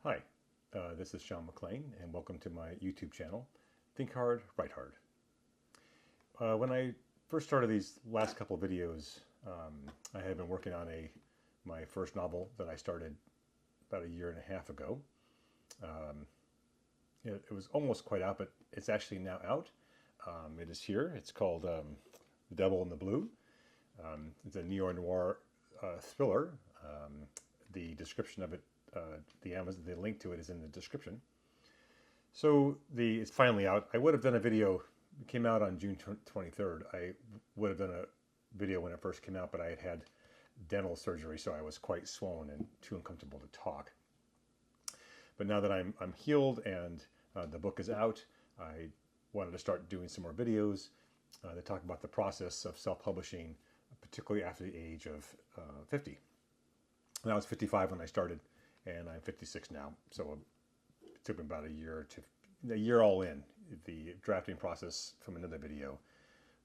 Hi, this is Sean McLean, and welcome to my YouTube channel, Think Hard, Write Hard. When I first started these last couple of videos, I had been working on my first novel that I started about a year and a half ago. It was almost quite out, but it's actually now out. It is here. It's called The Devil in the Blue. It's a neo-noir thriller. The description of it, the link to it is in the description. So it's finally out. I would have done a video. It came out on June 23rd. I would have done a video when it first came out, but I had dental surgery, so I was quite swollen and too uncomfortable to talk. But now that I'm healed and the book is out, I wanted to start doing some more videos that talk about the process of self-publishing, particularly after the age of 50. And I was 55 when I started, and I'm 56 now. So it took me about a year all in. The drafting process from another video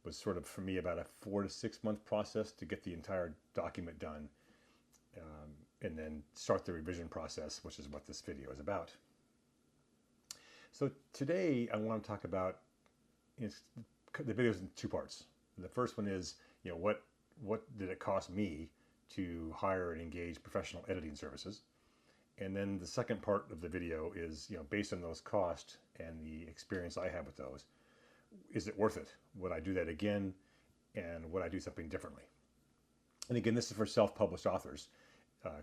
was sort of, for me, about a 4 to 6 month process to get the entire document done, and then start the revision process, which is what this video is about. So today I want to talk about, the video is in two parts. The first one is, what did it cost me to hire and engage professional editing services? And then the second part of the video is, based on those costs and the experience I have with those, is it worth it? Would I do that again? And would I do something differently? And again, this is for self-published authors.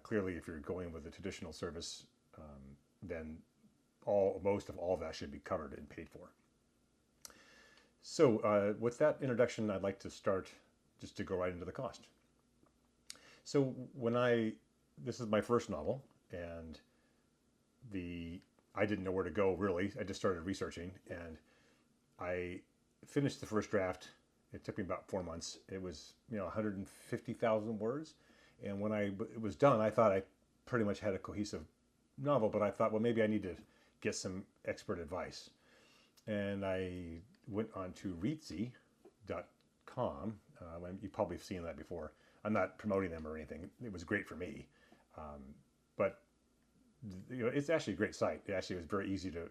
Clearly, if you're going with a traditional service, then most of all of that should be covered and paid for. So with that introduction, I'd like to start just to go right into the cost. So this is my first novel, and I didn't know where to go really. I just started researching, and I finished the first draft. It took me about 4 months. It was 150,000 words, and when it was done, I thought I pretty much had a cohesive novel. But I thought, well, maybe I need to get some expert advice, and I went on to Reedsy.com. You've probably seen that before. I'm not promoting them or anything. It was great for me, but it's actually a great site. It actually was very easy to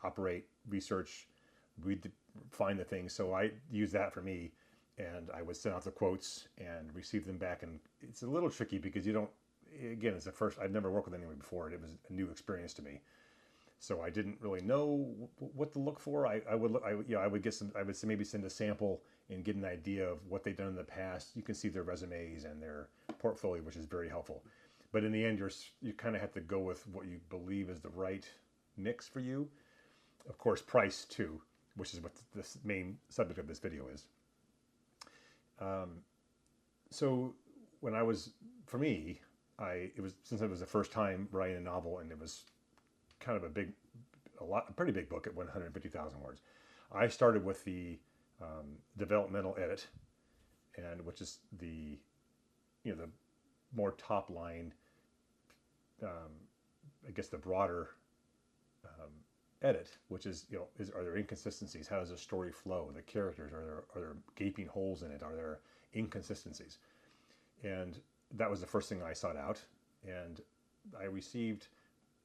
operate, research, find the things. So I used that for me, and I would send out the quotes and receive them back. And it's a little tricky because again, it's the first. I've never worked with anyone before. It was a new experience to me. So I didn't really know what to look for. I would maybe send a sample and get an idea of what they've done in the past. You can see their resumes and their portfolio, which is very helpful. But in the end, you kind of have to go with what you believe is the right mix for you. Of course, price too, which is what the main subject of this video is. So for me, since it was the first time writing a novel, and it was kind of a pretty big book at 150,000 words. I started with the developmental edit, and which is the more top line, I guess the broader edit, which is are there inconsistencies? How does the story flow? The characters, are there gaping holes in it? Are there inconsistencies? And that was the first thing I sought out, and I received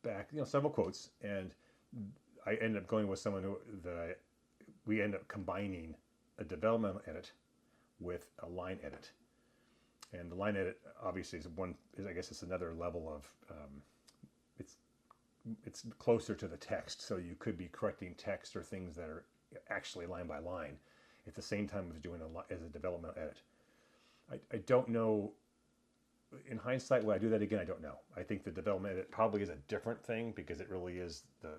back several quotes, and I ended up going with someone we ended up combining a developmental edit with a line edit. And the line edit obviously I guess it's another level of it's closer to the text, so you could be correcting text or things that are actually line by line at the same time as doing as a developmental edit. I don't know. In hindsight, would I do that again? I don't know. I think the development edit probably is a different thing, because it really is the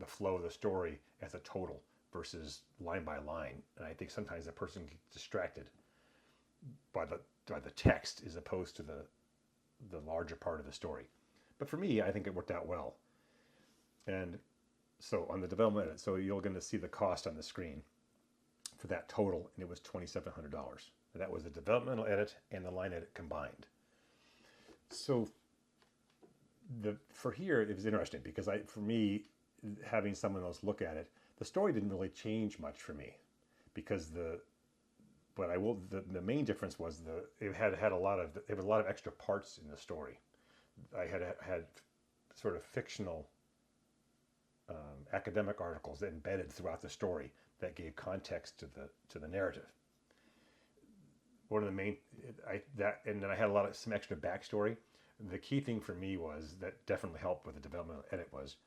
flow of the story as a total versus line by line. And I think sometimes a person gets distracted by the text as opposed to the larger part of the story. But for me, I think it worked out well. And so on the development edit, so you're going to see the cost on the screen for that total, and it was $2,700. That was the developmental edit and the line edit combined. So for here, it was interesting because for me, having someone else look at it, the story didn't really change much for me, because the main difference was it had a lot of extra parts in the story. I had sort of fictional academic articles embedded throughout the story that gave context to the narrative. One of the main and then I had some extra backstory. The key thing for me was that definitely helped with the developmental edit was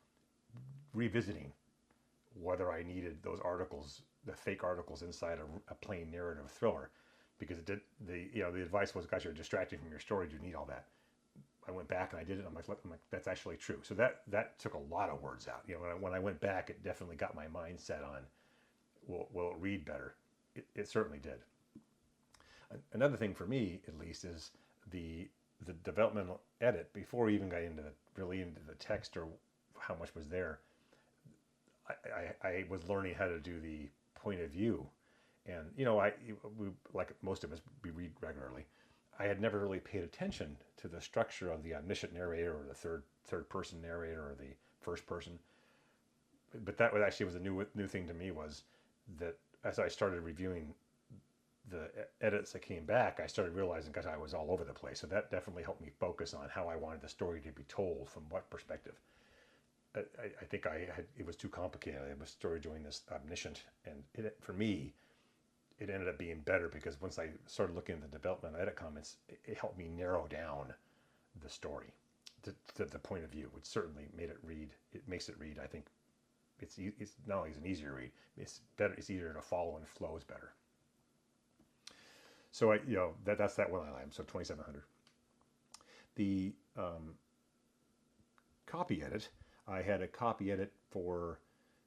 revisiting whether I needed those articles, the fake articles inside a plain narrative thriller, because the advice was, guys, you're distracted from your story. Do you need all that? I went back and I did it. I'm like, that's actually true. So that took a lot of words out. When I went back, it definitely got my mindset on, will it read better? It certainly did. Another thing for me, at least, is the developmental edit before we even got into the text or how much was there. I was learning how to do the point of view, and we, like most of us, we read regularly. I had never really paid attention to the structure of the omniscient narrator or the third person narrator or the first person. But that was actually a new thing to me, was that as I started reviewing the edits that came back, I started realizing, gosh, I was all over the place. So that definitely helped me focus on how I wanted the story to be told, from what perspective. I think it was too complicated. I was story doing this omniscient, and for me, it ended up being better because once I started looking at the development edit comments, it helped me narrow down the story to the point of view, which certainly made it read. It makes it read. I think it's not only is an easier read, it's better. It's easier to follow and flows better. So that's that one item. So 2,700. The copy edit. I had a copy edit for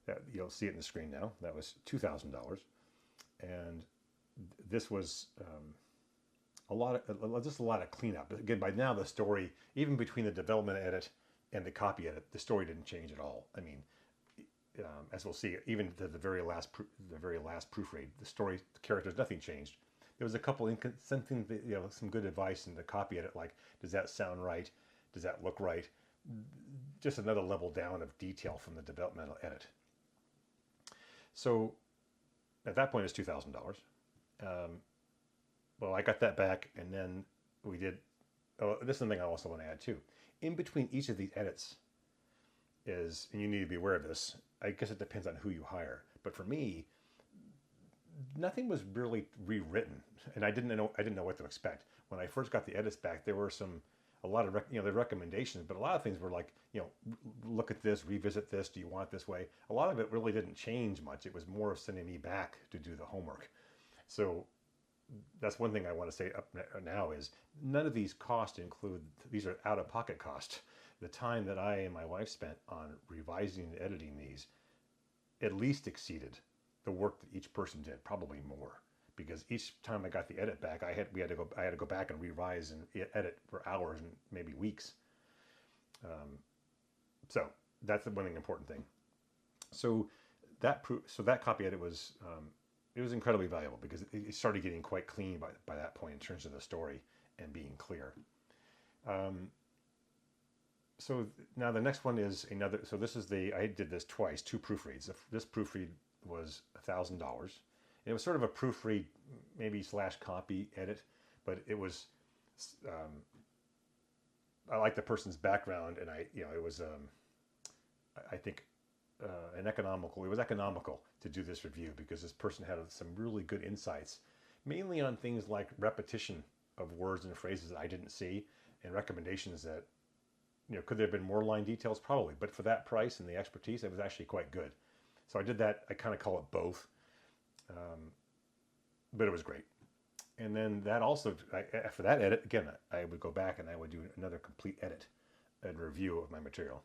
that. You'll see it in the screen now. That was $2,000, and this was just a lot of cleanup. But again, by now the story, even between the development edit and the copy edit, the story didn't change at all. I mean, as we'll see, even to the very last proofread, the story, the characters, nothing changed. There was a couple some good advice in the copy edit, like, does that sound right? Does that look right? Just another level down of detail from the developmental edit. So at that point, it's $2,000. Well, I got that back, and then we did. Oh, this is something I also want to add too. In between each of these edits is, and you need to be aware of this. I guess it depends on who you hire, but for me, nothing was really rewritten, and I didn't know what to expect. When I first got the edits back, there were a lot of the recommendations, but a lot of things were like, look at this, revisit this. Do you want it this way? A lot of it really didn't change much. It was more of sending me back to do the homework. So that's one thing I want to say up now is none of these costs include, these are out-of-pocket costs. The time that I and my wife spent on revising and editing these at least exceeded the work that each person did, probably more, because each time I got the edit back, I had to go back and revise and edit for hours and maybe weeks. So that's the one important thing. So that copy edit was it was incredibly valuable because it started getting quite clean by that point in terms of the story and being clear. So now the next one is another. So this is I did this twice, 2 proofreads. This proofread was $1,000. It was sort of a proofread, maybe / copy edit, but it was. I like the person's background, and it was. I think it was economical to do this review because this person had some really good insights, mainly on things like repetition of words and phrases that I didn't see, and recommendations that, could there have been more line details? Probably, but for that price and the expertise, it was actually quite good. So I did that. I kind of call it both, but it was great. And then that also, for that edit, again, I would go back and I would do another complete edit and review of my material.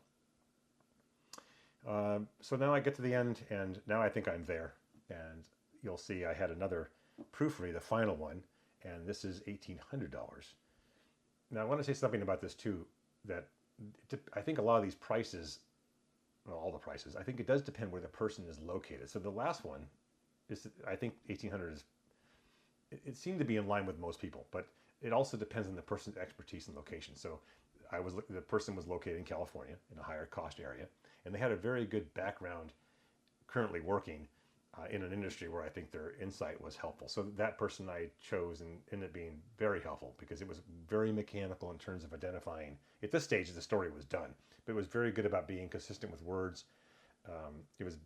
So now I get to the end, and now I think I'm there. And you'll see I had another proofread, the final one, and this is $1,800. Now I want to say something about this too, that I think a lot of these prices, well, all the prices, I think it does depend where the person is located. So the last one is, I think $1,800 is, it seemed to be in line with most people, but it also depends on the person's expertise and location. So the person was located in California in a higher cost area, and they had a very good background currently working in an industry where I think their insight was helpful. So that person I chose and ended up being very helpful because it was very mechanical in terms of identifying. At this stage, the story was done, but it was very good about being consistent with words. It was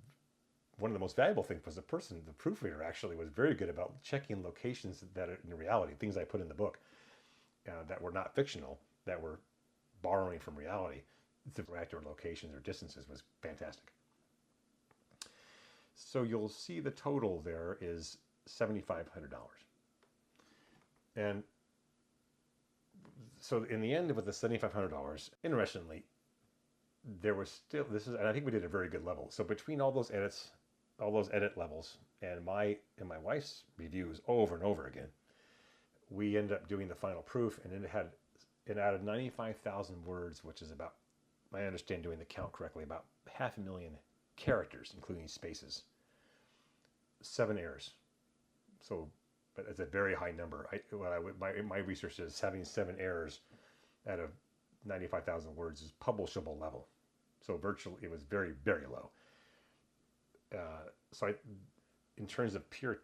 one of the most valuable things was the person, the proofreader, actually was very good about checking locations that are in reality, things I put in the book that were not fictional, that were borrowing from reality. The accurate locations or distances was fantastic. So you'll see the total there is $7,500. And so in the end with the $7,500, interestingly, there was still, this is, and I think we did a very good level. So between all those edits, all those edit levels and my wife's reviews over and over again, we ended up doing the final proof, and it added 95,000 words, which is about, I understand doing the count correctly, about 500,000 characters, including spaces. 7 errors. So, but it's a very high number. My research is having 7 errors out of 95,000 words is publishable level. So virtually, it was very, very low. In terms of pure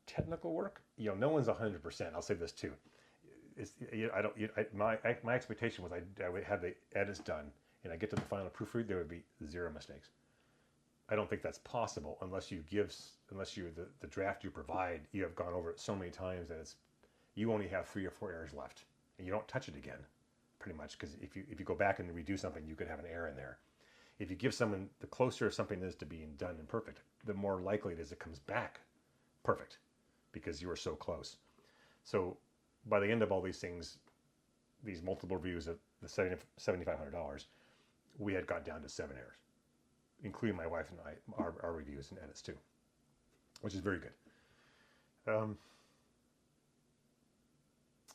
technical work, no one's 100%. I'll say this too. My expectation was I would have the edits done, and I get to the final proofread, there would be 0 mistakes. I don't think that's possible unless the draft you provide, you have gone over it so many times that you only have 3 or 4 errors left, and you don't touch it again, pretty much, because if you go back and redo something, you could have an error in there. If you give someone, the closer something is to being done and perfect, the more likely it is it comes back perfect, because you were so close. So by the end of all these things, these multiple reviews of the $7,500, we had got down to 7 errors, including my wife and I, our reviews and edits too, which is very good.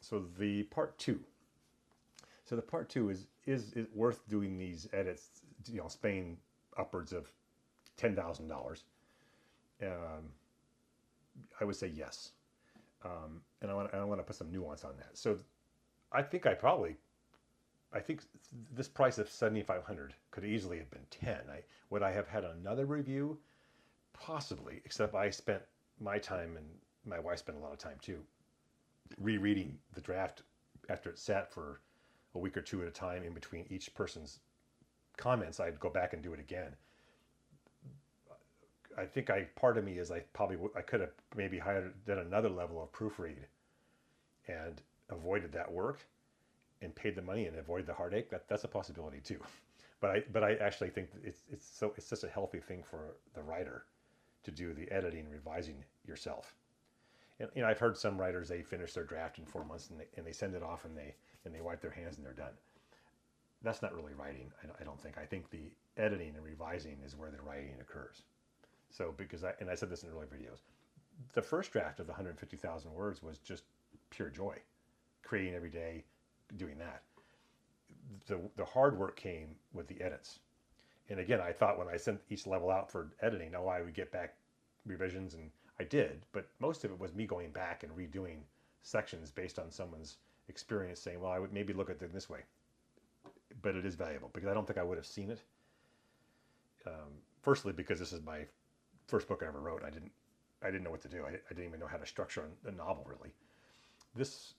So the part 2. So the part 2 is worth doing these edits, spending upwards of $10,000. I would say yes. And I want to put some nuance on that. So I think this price of $7,500 could easily have been 10. Would I have had another review? Possibly, except I spent my time, and my wife spent a lot of time too, rereading the draft after it sat for a week or 2 at a time in between each person's comments. I'd go back and do it again. I think part of me is I could have maybe done another level of proofread and avoided that work and paid the money and avoided the heartache. That's a possibility too. But I actually think that it's such a healthy thing for the writer to do the editing and revising yourself. And I've heard some writers, they finish their draft in 4 months and they send it off and they wipe their hands and they're done. That's not really writing, I don't think. I think the editing and revising is where the writing occurs. So I said this in earlier videos, the first draft of the 150,000 words was just pure joy, creating every day, doing that. The hard work came with the edits. And again, I thought when I sent each level out for editing, I would get back revisions, and I did, but most of it was me going back and redoing sections based on someone's experience, saying, well, I would maybe look at it this way. But it is valuable because I don't think I would have seen it. Firstly, because this is my first book I ever wrote. I didn't know what to do. I didn't even know how to structure a novel, really. This,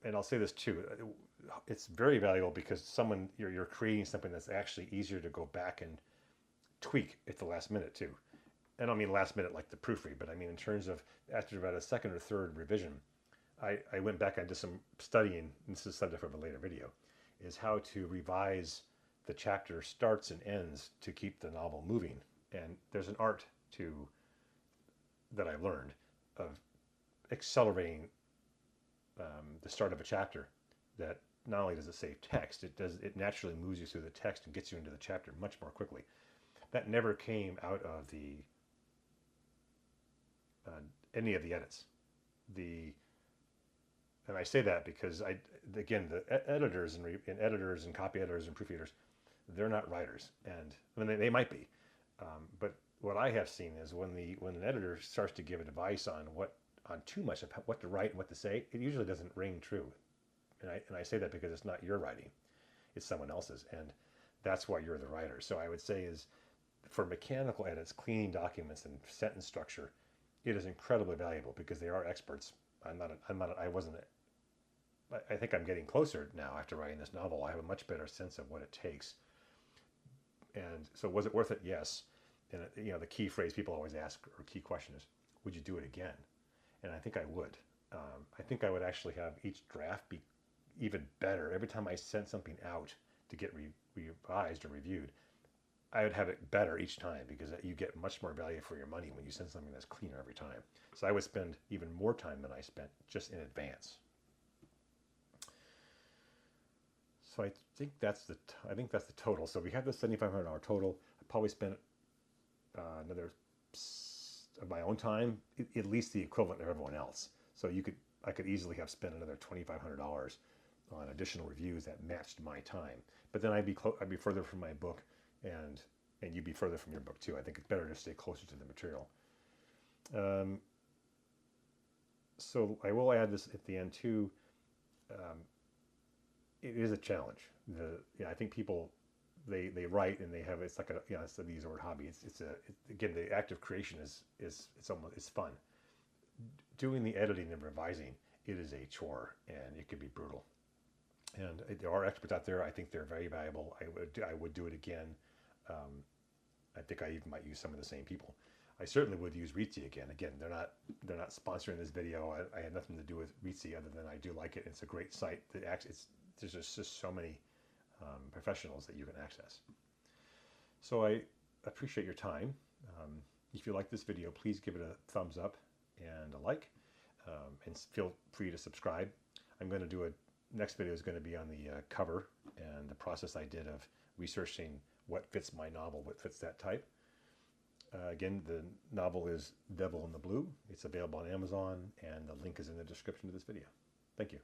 and I'll say this too, it's very valuable because you're creating something that's actually easier to go back and tweak at the last minute too. I don't mean last minute like the proofread, but I mean in terms of after about a second or third revision, I went back and did some studying, and this is subject of a later video, is how to revise the chapter starts and ends to keep the novel moving. And there's an art that I learned of accelerating the start of a chapter that not only does it save text, it naturally moves you through the text and gets you into the chapter much more quickly. That never came out of any of the edits. And I say that because again, the editors and editors and copy editors and proofreaders, they're not writers, and I mean, they might be, but what I have seen is when an editor starts to give advice on too much of what to write and what to say, it usually doesn't ring true. And I say that because it's not your writing, it's someone else's, and that's why you're the writer. So I would say is for mechanical edits, cleaning documents and sentence structure, it is incredibly valuable because they are experts. I wasn't, I think I'm getting closer now after writing this novel. I have a much better sense of what it takes. And so was it worth it? Yes. And the key phrase people always ask, or key question is, would you do it again? And I think I would. I think I would actually have each draft be even better. Every time I sent something out to get revised or reviewed, I would have it better each time because you get much more value for your money when you send something that's cleaner every time. So I would spend even more time than I spent just in advance. So I think that's the total. So we have the $7,500 total. I probably spent another of my own time, at least the equivalent of everyone else. So I could easily have spent another $2,500 on additional reviews that matched my time. But then I'd be further from my book, and you'd be further from your book too. I think it's better to stay closer to the material. So I will add this at the end too. It is a challenge. I think people they write and they have, it's like it's the use word hobby. Again, the act of creation it's fun. Doing the editing and revising, it is a chore and it can be brutal. And there are experts out there. I think they're very valuable. I would do it again. I think I even might use some of the same people. I certainly would use Reetsy again. Again, they're not sponsoring this video. I had nothing to do with Reetsy other than I do like it. It's a great site. There's just so many professionals that you can access. So I appreciate your time. If you like this video, please give it a thumbs up and a like, and feel free to subscribe. I'm going to do next video is going to be on the cover and the process I did of researching what fits my novel, what fits that type. Again, the novel is Devil in the Blue. It's available on Amazon, and the link is in the description of this video. Thank you.